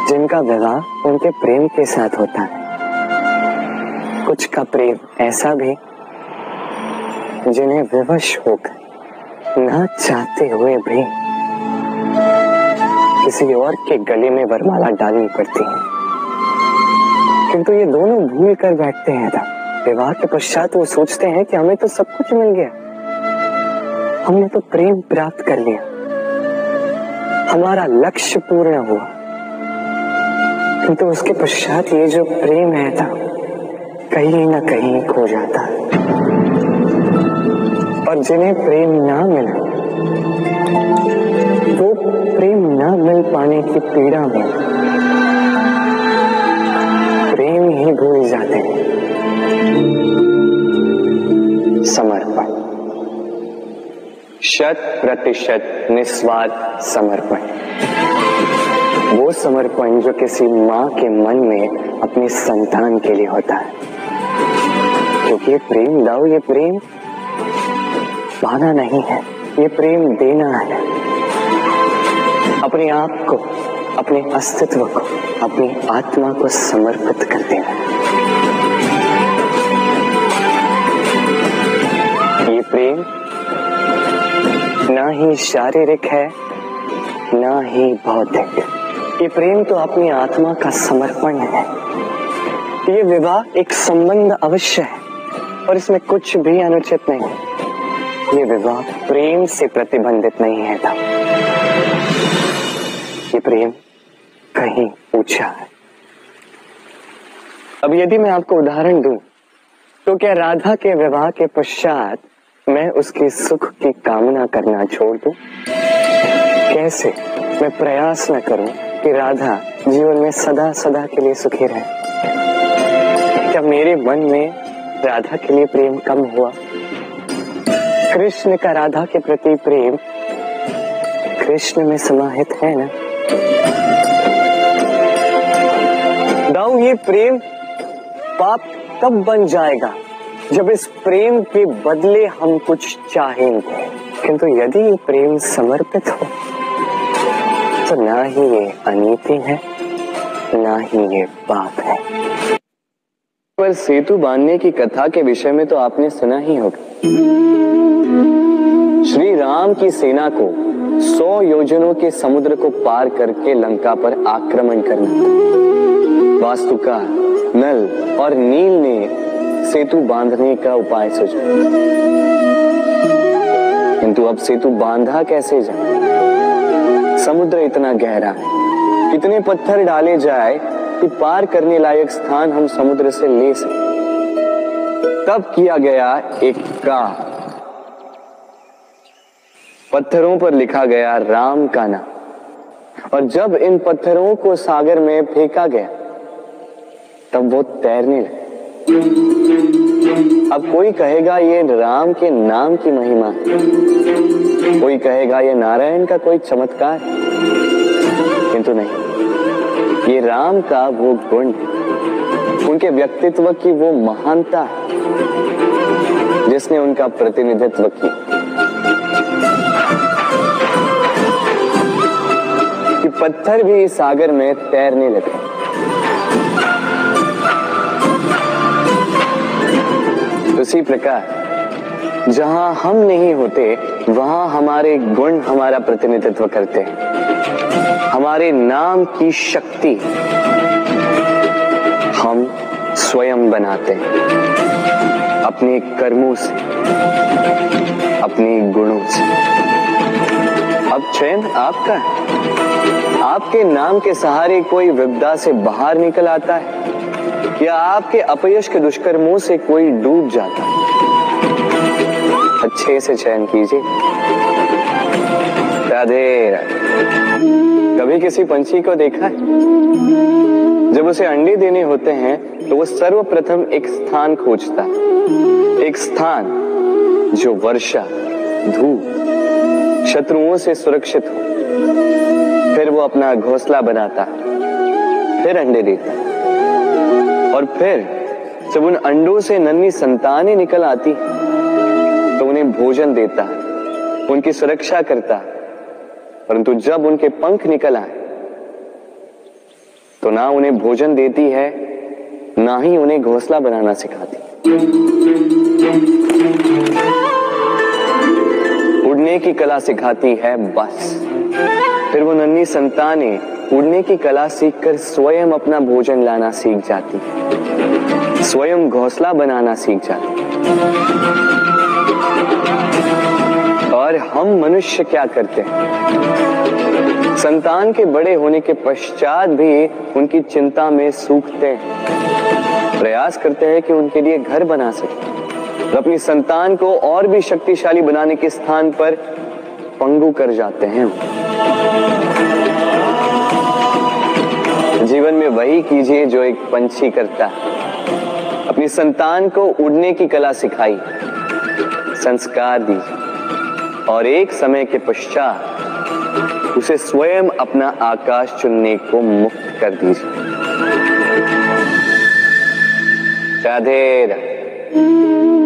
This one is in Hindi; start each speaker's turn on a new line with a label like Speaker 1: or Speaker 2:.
Speaker 1: जिनका विवाह उनके प्रेम के साथ होता है। कुछ का प्रेम ऐसा भी जिन्हें विवश होकर ना चाहते हुए भी किसी और के गले में वरमाला डालनी पड़ती है। किंतु ये दोनों भूल कर बैठते हैं था। विवाह के पश्चात वो सोचते हैं कि हमें तो सब कुछ मिल गया, हमने तो प्रेम प्राप्त कर लिया, हमारा लक्ष्य पूर्ण हुआ। किंतु उसके पश्चात ये जो प्रेम है था कहीं ना कहीं खो जाता है। और जिन्हें प्रेम ना मिला वो प्रेम ना मिल पाने की पीड़ा में प्रेम ही भूल जाते हैं। समर्पण, 100% निस्वार्थ समर्पण, वो समर्पण जो किसी माँ के मन में अपने संतान के लिए होता है। क्योंकि ये प्रेम दाऊ, ये प्रेम पाना नहीं है, ये प्रेम देना है। अपने आप को, अपने अस्तित्व को, अपनी आत्मा को समर्पित कर देना। ये प्रेम ना ही शारीरिक है ना ही भौतिक। ये प्रेम तो अपनी आत्मा का समर्पण है। ये विवाह एक संबंध अवश्य है और इसमें कुछ भी अनुचित नहीं है। ये विवाह प्रेम से प्रतिबंधित नहीं है था। ये प्रेम कहीं ऊंचा है। अब यदि मैं आपको उदाहरण दूं तो क्या राधा के विवाह के पश्चात मैं उसके सुख की कामना करना छोड़ दूं? कैसे मैं प्रयास न करूं कि राधा जीवन में सदा सदा के लिए सुखी रहे? क्या मेरे मन में राधा के लिए प्रेम कम हुआ? कृष्ण का राधा के प्रति प्रेम कृष्ण में समाहित है ना? दाऊ, ये प्रेम पाप कब बन जाएगा? जब इस प्रेम के बदले हम कुछ चाहेंगे। किंतु यदि ये प्रेम समर्पित हो तो ना ही ये अनीति है ना ही ये पाप है। पर सेतु बांधने की कथा के विषय में तो आपने सुना ही होगा। श्री राम की सेना को 100 योजनों के समुद्र को पार करके लंका पर आक्रमण करना था। वास्तुकार, नल और नील ने सेतु बांधने का उपाय सोचा, किंतु अब सेतु बांधा कैसे जाए? समुद्र इतना गहरा है, इतने पत्थर डाले जाए कि पार करने लायक स्थान हम समुद्र से ले सकें। तब किया गया एक काम, पत्थरों पर लिखा गया राम का नाम, और जब इन पत्थरों को सागर में फेंका गया तब वो तैरने लगे। अब कोई कहेगा ये राम के नाम की महिमा है, कोई कहेगा ये नारायण का कोई चमत्कार, किंतु नहीं, ये राम का वो गुण, उनके व्यक्तित्व की वो महानता है जिसने उनका प्रतिनिधित्व किया। कि पत्थर भी इस सागर में तैरने लगे। उसी प्रकार जहां हम नहीं होते वहां हमारे गुण हमारा प्रतिनिधित्व करते हैं। हमारे नाम की शक्ति हम स्वयं बनाते हैं अपने कर्मों से, अपने गुणों से। अब चयन आपका है। आपके नाम के सहारे कोई विपदा से बाहर निकल आता है या आपके अपयश के दुष्कर्मों से कोई डूब जाता है। अच्छे से चयन कीजिए। राधे राधे। कभी किसी पंछी को देखा है? जब उसे अंडे देने होते हैं तो वो सर्वप्रथम एक स्थान खोजता है, एक स्थान जो वर्षा, धूप, शत्रुओं से सुरक्षित हो। फिर वो अपना घोंसला बनाता है, फिर अंडे देता है, और फिर जब उन अंडों से नन्ही संतानें निकल आती तो उन्हें भोजन देता है, उनकी सुरक्षा करता है। परंतु जब उनके पंख निकल आए तो ना उन्हें भोजन देती है, ना ही उन्हें घोंसला बनाना सिखाती। उड़ने की कला सिखाती है बस। फिर वो नन्ही संतानें उड़ने की कला सीखकर स्वयं अपना भोजन लाना सीख जाती, स्वयं घोंसला बनाना सीख जाती। और हम मनुष्य क्या करते हैं? संतान के बड़े होने के पश्चात भी उनकी चिंता में सूखते हैं, प्रयास करते हैं कि उनके लिए घर बना सके, अपनी संतान को और भी शक्तिशाली बनाने के स्थान पर पंगु कर जाते हैं। जीवन में वही कीजिए जो एक पंछी करता है। अपनी संतान को उड़ने की कला सिखाई, संस्कार दीजिए और एक समय के पश्चात उसे स्वयं अपना आकाश चुनने को मुक्त कर दीजिए। राधे राधे।